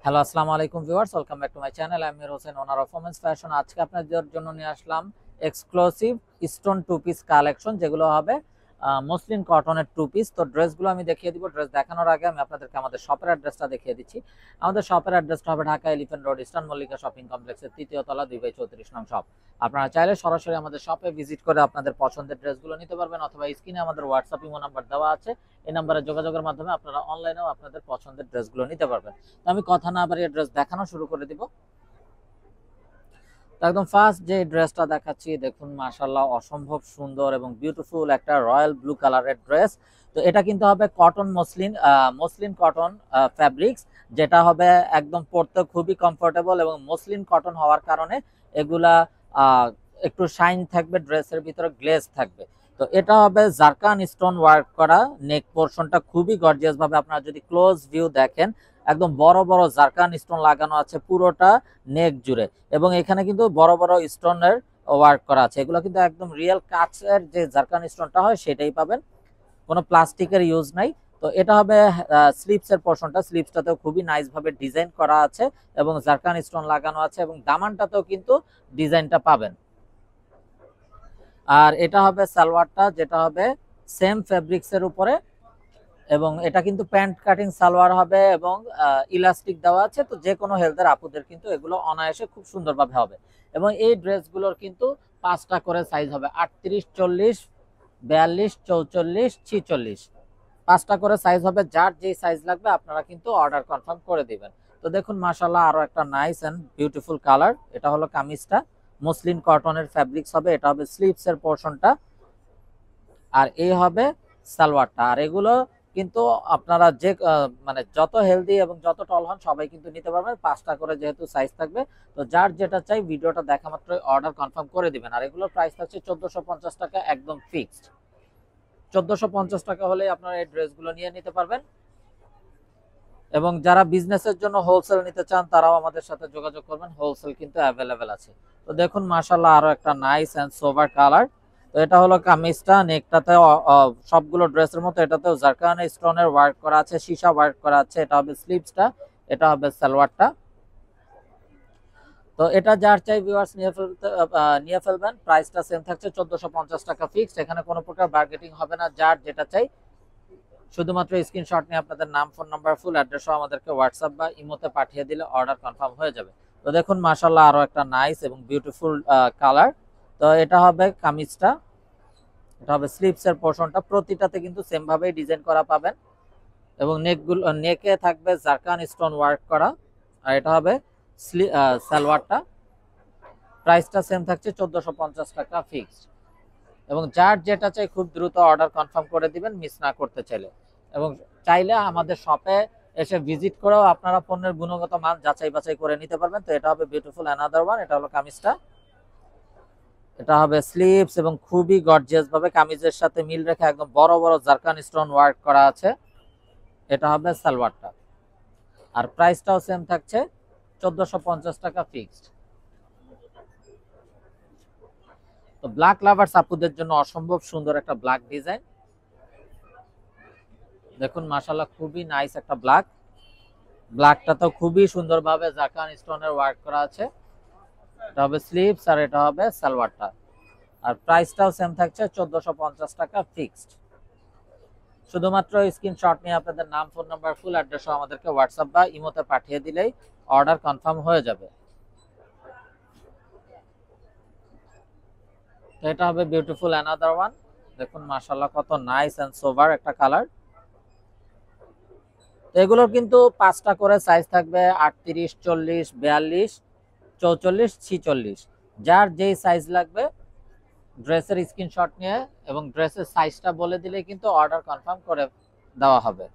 Hello, আসসালামু আলাইকুম viewers, welcome back to my channel. আমি Mir Hossain, owner of women's fashion. আজকে আপনাদের জন্য নিয়ে আসলাম exclusive stone two piece collection, যেগুলো হবে মসলিন কটনের টু পিস। তো ড্রেসগুলো আমি দেখিয়ে দিব। ড্রেস দেখানোর আগে আমি আপনাদেরকে আমাদের শপের অ্যাড্রেসটা দেখিয়ে দিচ্ছি। আমাদের শপের অ্যাড্রেসটা হবে Dhaka elephant road, eastern Mallika shopping কমপ্লেক্সের 3য় তলা 2/34 নং শপ। আপনারা চাইলে সরাসরি আমাদের শপে ভিজিট করে আপনাদের পছন্দের ড্রেসগুলো নিতে পারবেন, অথবা স্ক্রিনে আমাদের হোয়াটসঅ্যাপ ইমো নাম্বার দেওয়া আছে। এই নাম্বারে যোগাযোগের মাধ্যমে আপনারা অনলাইনেও আপনাদের পছন্দের ড্রেসগুলো নিতে পারবেন। তো আমি কথা না বাড়িয়ে ড্রেস দেখানো শুরু করে দিব। তো একদম ফার্স্ট যে ড্রেসটা দেখাচ্ছি, দেখুন মাশাআল্লাহ অসম্ভব সুন্দর এবং বিউটিফুল একটা রয়্যাল ব্লু কালারের ড্রেস। তো এটা কিন্তু হবে কটন মসলিন কটন ফ্যাব্রিক্স, যেটা হবে একদম পরতে খুবই কমফোর্টেবল, এবং মসলিন কটন হওয়ার কারণে এগুলা আহ, একটু শাইন থাকবে, ড্রেসের ভিতরে গ্লেজ থাকবে। তো এটা হবে জারকান স্টোন ওয়ার্ক করা। নেক পোর্শনটা খুবই গর্জিয়াস ভাবে, আপনারা যদি ক্লোজ ভিউ দেখেন, একদম বড় বড় জারকান স্টোন লাগানো আছে পুরোটা নেক জুড়ে, এবং এখানে কিন্তু বড় বড় স্টোনের ওয়ার্ক করা আছে। এগুলো কিন্তু একদম রিয়েল কাচের যে জারকান স্টোনটা হয় সেটাই পাবেন, কোনো প্লাস্টিকের ইউজ নাই। তো এটা হবে স্লিপস এর পোর্শনটা। স্লিপসটাতেও খুবই নাইস ভাবে ডিজাইন করা আছে এবং জারকান স্টোন লাগানো আছে, এবং দামানটাতেও কিন্তু ডিজাইনটা পাবেন। আর এটা হবে সালোয়ারটা, যেটা হবে সেম ফেব্রিক্স এর উপরে, এবং এটা কিন্তু প্যান্ট কাটিং সালোয়ার হবে, এবং ইলাস্টিক দেওয়া আছে। তো যে কোনো হেলথের আপুদের কিন্তু এগুলো অনায়াসে খুব সুন্দরভাবে হবে। এবং এই ড্রেসগুলোর কিন্তু 5টা করে সাইজ হবে, 38, 40, 42, 44, 46। 5টা করে সাইজ হবে। যার যে সাইজ লাগবে আপনারা কিন্তু অর্ডার কনফার্ম করে দিবেন। তো দেখুন মাশাআল্লাহ আরো একটা নাইস এন্ড বিউটিফুল কালার। এটা হলো কামিজটা, মসলিন কটনের ফ্যাব্রিক্স হবে। এটা হবে স্লিভস এর পোর্শনটা, আর এই হবে সালোয়ারটা। আর এগুলো কিন্তু আপনারা যে মানে যত হেলদি এবং যত টল হন সবাই কিন্তু নিতে পারবেন। 5টা করে যেহেতু সাইজ থাকবে, তো যার যেটা চাই ভিডিওটা দেখা মাত্রই অর্ডার কনফার্ম করে দিবেন। আর এগুলোর প্রাইস থাকছে 1450 টাকা, একদম ফিক্সড। 1450 টাকা হলে আপনারা এই ড্রেসগুলো নিয়ে নিতে পারবেন। এবং যারা বিজনেসের জন্য হোলসেল নিতে চান তারাও আমাদের সাথে যোগাযোগ করবেন, হোলসেল কিন্তু অ্যাভেলেবেল আছে। তো দেখুন মাশাআল্লাহ আরো একটা নাইস এন্ড সোবার কালার। তো এটা হলো কামিজটা। নেকটাতে সবগুলো ড্রেসের মতো এটাতেও জারকান স্টোনের ওয়ার্ক করা আছে, সীসা ওয়ার্ক করা আছে। এটা হবে স্লিভসটা, এটা হবে সালোয়ারটা। তো এটা যার চাই ভিউয়ার্স নিয়ে ফেলবেন। প্রাইসটা সেম থাকছে 1450 টাকা ফিক্সড। এখানে কোনো প্রকার বার্গেটিং হবে না। যার যেটা চাই শুধুমাত্র স্ক্রিনশট নিয়ে আপনাদের নাম, ফোন নাম্বার, ফুল অ্যাড্রেস সহ আমাদেরকে হোয়াটসঅ্যাপ বা ইমোতে পাঠিয়ে দিলে অর্ডার কনফার্ম হয়ে যাবে। তো দেখুন মাশাআল্লাহ আরো একটা নাইস এবং বিউটিফুল কালার। তো এটা হবে কামিজটা, এটা হবে স্লিভস এর পোর্শনটা। প্রতিটাতে কিন্তু সেম ভাবেই ডিজাইন করা পাবেন, এবং নেকে থাকবে জারকান স্টোন ওয়ার্ক করা। আর এটা হবে সালোয়ারটা। প্রাইসটা সেম থাকছে 1450 টাকা ফিক্সড। এবং যার যেটা চাই খুব দ্রুত অর্ডার কনফার্ম করে দিবেন, মিস না করতে চাইলে। এবং চাইলে আমাদের শপে এসে ভিজিট করেও আপনারা পণ্যের গুণগত মান যাচাই বাছাই করে নিতে পারবেন। তো এটা হবে বিউটিফুল অ্যানাদার ওয়ান। এটা হলো কামিজটা, এটা হবে স্লিভস, এবং খুবই গর্জিয়াস ভাবে কামিজের সাথে মিল রেখে একদম বড় বড় জারকান স্টোন ওয়ার্ক করা আছে। এটা হবে সালোয়ারটা। আর প্রাইসটাও সেম থাকছে 1450 টাকা ফিক্সড। তো ব্ল্যাক লাভার্স আপুদের জন্য অসম্ভব সুন্দর একটা ব্ল্যাক ডিজাইন। দেখুন মাশাআল্লাহ খুবই নাইস একটা ব্ল্যাকটা তো খুবই সুন্দরভাবে জারকান স্টোনের ওয়ার্ক করা আছে। এটা হবে স্লিভস, আর এটা হবে সালোয়ারটা। আর প্রাইসটাও সেম থাকছে 1450 টাকা ফিক্সড। শুধুমাত্র স্ক্রিনশট নিয়ে আপনাদের নাম, ফোন নাম্বার, ফুল অ্যাড্রেস সহ আমাদেরকে হোয়াটসঅ্যাপ বা ইমোতে পাঠিয়ে দিলেই অর্ডার কনফার্ম হয়ে যাবে। তো এটা হবে বিউটিফুল অ্যানাদার ওয়ান। দেখুন মাশাআল্লাহ কত নাইস এন্ড সোবার একটা কালার। তো এগুলোর কিন্তু 5টা করে সাইজ থাকবে, 38, 40, 42, 44, 46। যার যেই সাইজ লাগবে ড্রেসের স্ক্রিনশট নিয়ে এবং ড্রেসের সাইজটা বলে দিলে কিন্তু অর্ডার কনফার্ম করে দেওয়া হবে।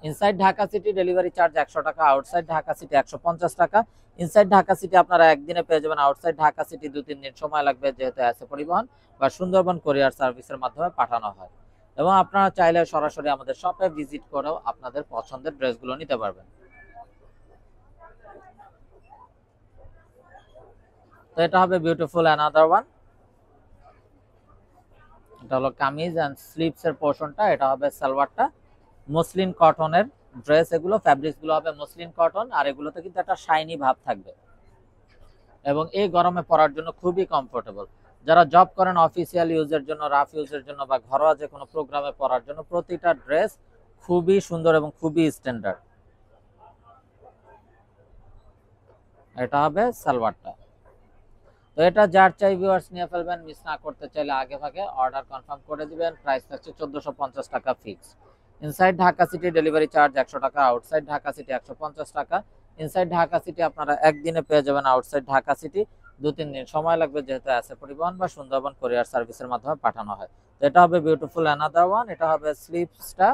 Inside Dhaka city delivery charge 100 টাকা, আউটসাইড ঢাকা সিটি 150 টাকা। ইনসাইড ঢাকা সিটি আপনারা একদিনে পেয়ে যাবেন, আউটসাইড ঢাকা সিটি 2-3 দিন সময় লাগবে, যেহেতু আছে পরিবহন বা সুন্দরবন কোরিয়ার সার্ভিসের মাধ্যমে পাঠানো হয়। এবং আপনারা চাইলে সরাসরি আমাদের শপে ভিজিট করেও আপনাদের পছন্দের ড্রেসগুলো নিতে পারবেন। তো এটা হবে বিউটিফুল অ্যানাদার ওয়ান। এটা হলো কামিজ এন্ড স্লিভস এর পোর্শনটা, এটা হবে সালোয়ারটা। মসলিন কটনের ড্রেস, এগুলো ফ্যাব্রিক্স গুলো হবে মসলিন কটন, আর এগুলোতে কিন্তু একটা শাইনি ভাব থাকবে এবং এই গরমে পরার জন্য খুবই কমফোর্টেবল। যারা জব করেন অফিসিয়াল ইউজের জন্য, রাফ ইউজের জন্য বা ঘরোয়া যে কোনো প্রোগ্রামে পরার জন্য প্রতিটা ড্রেস খুবই সুন্দর এবং খুবই স্ট্যান্ডার্ড। এটা হবে সালোয়ারটা। তো এটা যার চাই ভিউয়ার্স নিয়ে ফেলবেন, মিস না করতে চাইলে আগে ভাগে অর্ডার কনফার্ম করে দিবেন। প্রাইস থাকছে 1450 টাকা fix. Inside Dhaka city delivery charge 100 টাকা, আউটসাইড ঢাকা সিটি 150 টাকা। ইনসাইড ঢাকা সিটি আপনারা একদিনে পেয়ে যাবেন, আউটসাইড ঢাকা সিটি 2-3 দিন সময় লাগবে, যেহেতু আছে পরিবহন বা সুন্দরবন কুরিয়ার সার্ভিসের মাধ্যমে পাঠানো হয়। তো এটা হবে বিউটিফুল অ্যানাদার ওয়ান। এটা হবে স্লিভসটা,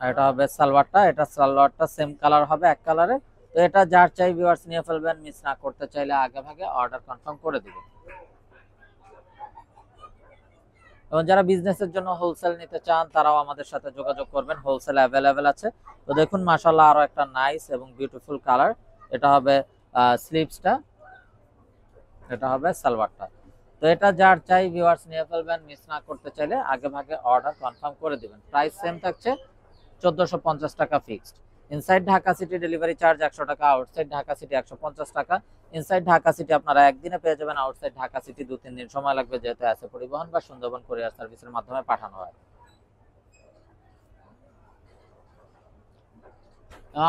এটা হবে সালোয়ারটা। এটা সালোয়ারটা সেম কালার হবে, এক কালারে। তো এটা যার চাই ভিউয়ার্স নিয়ে ফেলবেন, মিস না করতে চাইলে আগে ভাগে অর্ডার কনফার্ম করে দিবেন। এবং যারা বিজনেসের জন্য হোলসেল নিতে চান তারাও আমাদের সাথে যোগাযোগ করবেন, হোলসেল অ্যাভেলেবেল আছে। তো দেখুন মাশাআল্লাহ আরো একটা নাইস এবং বিউটিফুল কালার। এটা হবে স্লিভসটা, এটা হবে সালোয়ারটা। তো এটা যার চাই ভিউয়ার্স নিয়ে ফেলবেন, মিস না করতে চাইলে আগে ভাগে অর্ডার কনফার্ম করে দিবেন। প্রাইস সেম থাকছে 1450 টাকা fixed. Inside Dhaka city delivery charge 100 টাকা, আউটসাইড ঢাকা সিটি 150 টাকা। ইনসাইড ঢাকা সিটি আপনারা একদিনে পেয়ে যাবেন, আউটসাইড ঢাকা সিটি 2-3 দিন সময় লাগবে, যেহেতু আছে পরিবহন বা সুন্দরবন কুরিয়ার সার্ভিসের মাধ্যমে পাঠানো হয়।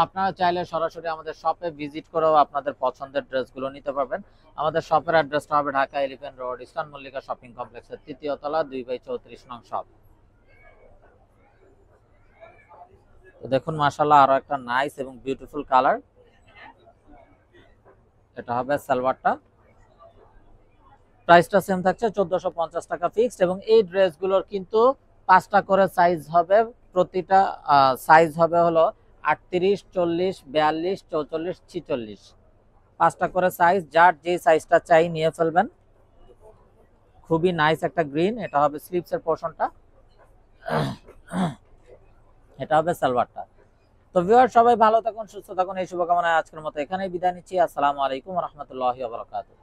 আপনারা চাইলে সরাসরি আমাদের শপে ভিজিট করেও আপনাদের পছন্দের ড্রেসগুলো নিতে পারবেন। আমাদের শপের অ্যাড্রেসটা হবে Dhaka elephant road, eastern Mallika shopping কমপ্লেক্সের 3য় তলা, 2/34 নং শপ। তো দেখুন মাশাআল্লাহ আরো একটা নাইস এবং বিউটিফুল কালার। এটা হবে সালোয়ারটা। প্রাইসটা সেম থাকছে 1450 টাকা ফিক্সড। এবং এই ড্রেসগুলোর কিন্তু 5টা করে সাইজ হবে, প্রতিটা সাইজ হবে হলো 38, 40, 42, 44, 46। 5টা করে সাইজ, যার যে সাইজটা চাই নিয়ে ফেলবেন। খুবই নাইস একটা গ্রিন। এটা হবে স্লিভস এর পোরশনটা, এটা হবে সালোয়ারটা। তো ভিউয়ার সবাই ভালো থাকুন, সুস্থ থাকুন, এই শুভকামনায় আজকের মতো এখানেই বিদায় নিচ্ছি। আসসালামু আলাইকুম ওয়া রাহমাতুল্লাহি ওয়া বারাকাতুহু।